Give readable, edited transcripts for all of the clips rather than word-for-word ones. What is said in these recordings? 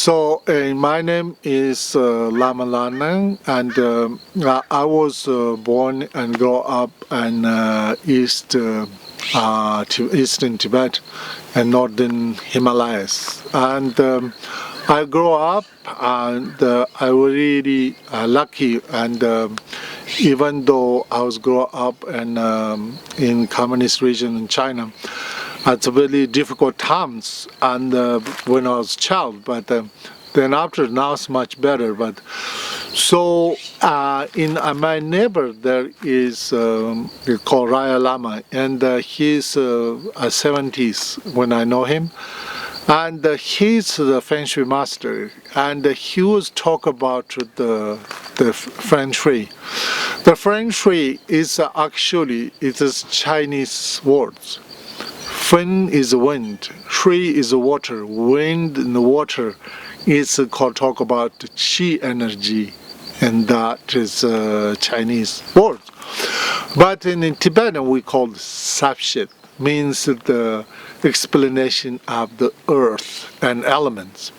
So my name is Lama Lhanang, and I was born and grew up in Eastern Tibet and Northern Himalayas. And I grew up, and I was really lucky. And even though I was grew up in communist region in China, it's very difficult times, and when I was a child, but then after now it's much better. But so in my neighbor there is called Raya Lama, and he's 70s when I know him, and he's the Feng Shui master, and he was talk about the Feng Shui. The Feng Shui is actually it is Chinese words. Fen is wind, Shui is water. Wind and water is called talk about Qi energy, and that is Chinese word. But in Tibetan we call Sapshit, means the explanation of the earth and elements.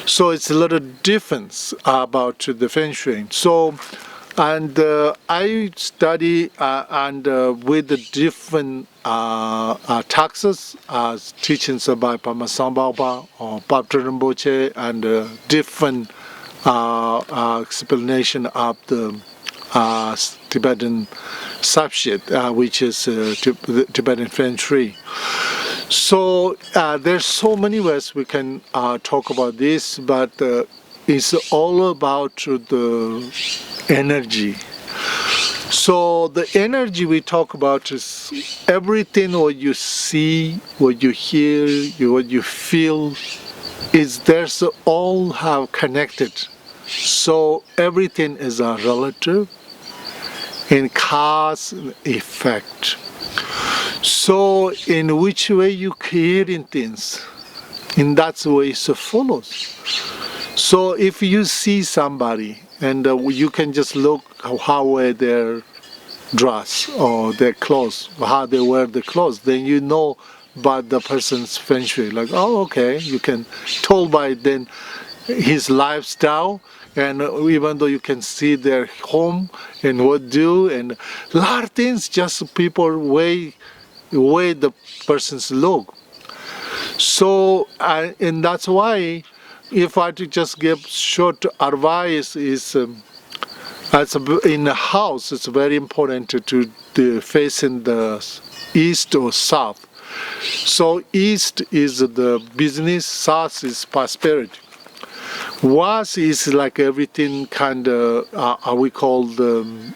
So it's a little difference about the Feng Shui. So, and I study and with the different taxes, teachings by Pama Sambhava or Bapta Rinpoche, and different explanation of the Tibetan Sapshit, which is the Tibetan Feng Shui. So there's so many ways we can talk about this, but it's all about the energy. So the energy we talk about is everything what you see, what you hear, what you feel, is there's all have connected. So everything is a relative in cause and effect. So in which way you creating things, in that way it follows. So if you see somebody and you can just look how wear their dress or their clothes, how they wear the clothes, then you know about the person's Feng Shui. Like, oh, okay, you can tell by then his lifestyle, and even though you can see their home and what do, and a lot of things, just people way the person's look. So, and that's why if I to just give short advice is as in the house, it's very important to face in the east or south. So east is the business, south is prosperity. West is like everything kind of we call the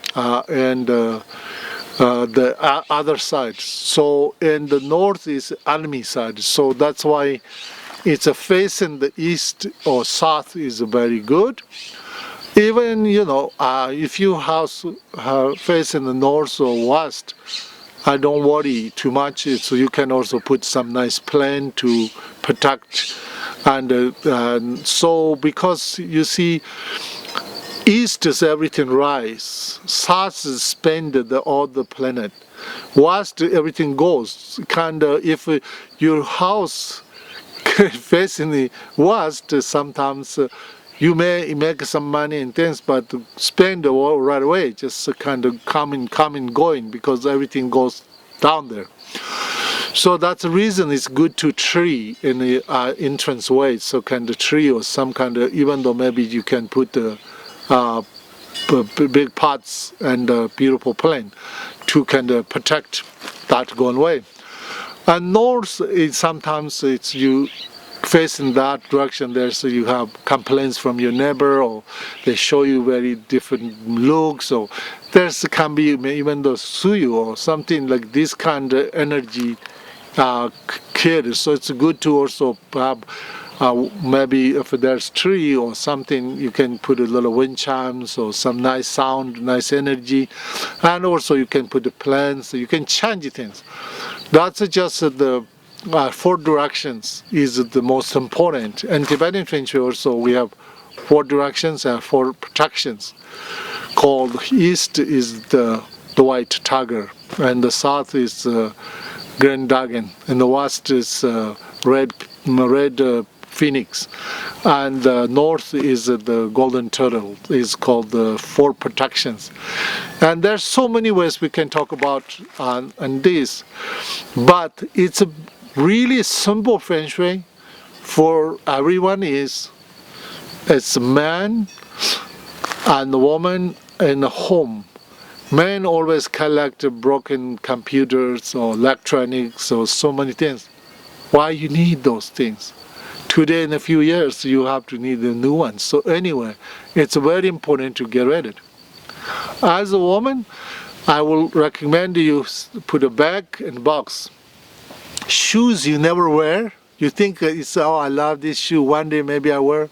other side. So and the north is enemy side. So that's why it's a face in the east or south is very good. Even if you house face in the north or west, I don't worry too much. So you can also put some nice plant to protect, and so because you see, east is everything rise, south is spend all the planet, west everything goes. Kind of if your house facing the west, sometimes you may make some money and things, but spend right away, just kind of coming, going, because everything goes down there. So that's the reason it's good to tree in the entrance way. So kind of tree or some kind of, even though maybe you can put big pots and beautiful plant to kind of protect that going away. And north is sometimes it's you face in that direction there, so you have complaints from your neighbor, or they show you very different looks, or there's can be even though sue you or something like this kind of energy created. So it's good to also have maybe if there's tree or something, you can put a little wind chimes or some nice sound, nice energy, and also you can put the plants, so you can change things. That's just the four directions is the most important. And Tibetan Feng Shui also we have four directions and four protections. Called east is the white tiger, and the south is grand dragon, and the west is red phoenix, and the north is the golden turtle. It's called the four protections. And there's so many ways we can talk about on this, but it's a really simple Feng Shui for everyone. It's a man and a woman in a home. Men always collect broken computers or electronics or so many things. Why you need those things? Today, in a few years, you have to need the new ones. So anyway, it's very important to get rid of it. As a woman, I will recommend you put a bag and box. Shoes you never wear. You think it's, oh, I love this shoe. One day maybe I wear.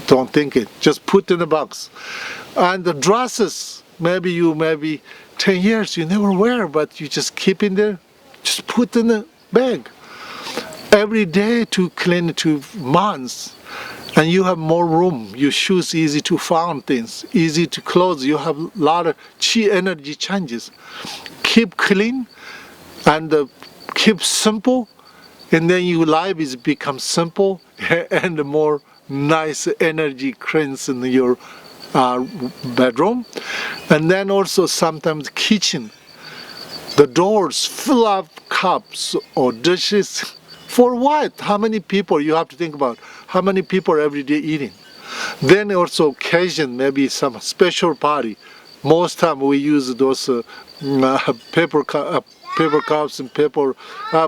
Don't think it. Just put in a box. And the dresses, maybe 10 years you never wear, but you just keep in there. Just put in a bag. Every day to clean 2 months, and you have more room. Your shoes easy to find things, easy to close. You have a lot of chi energy changes. Keep clean and keep simple, and then your life is become simple and more nice energy cleanse in your bedroom. And then also sometimes kitchen, the doors full of cups or dishes. For what? How many people? You have to think about how many people every day eating. Then also occasion, maybe some special party. Most time we use those paper cups and paper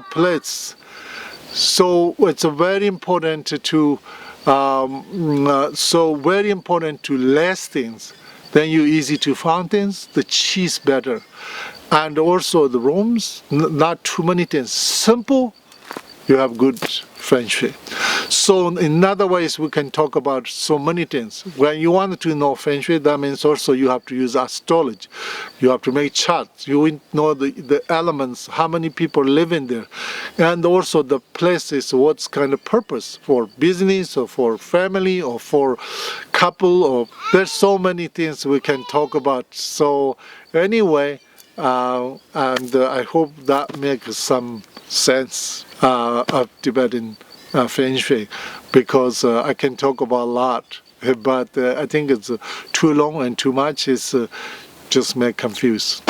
plates. So it's very important to less things. Then you easy to find things. The cheese better, and also the rooms not too many things. Simple. You have good Feng Shui. So in other ways, we can talk about so many things. When you want to know Feng Shui, that means also you have to use astrology. You have to make charts. You know the elements, how many people live in there. And also the places, what's kind of purpose for business or for family or for couple. Or there's so many things we can talk about. So anyway, and I hope that makes some sense of Tibetan Feng Shui, because I can talk about a lot, but I think it's too long and too much is just make confused.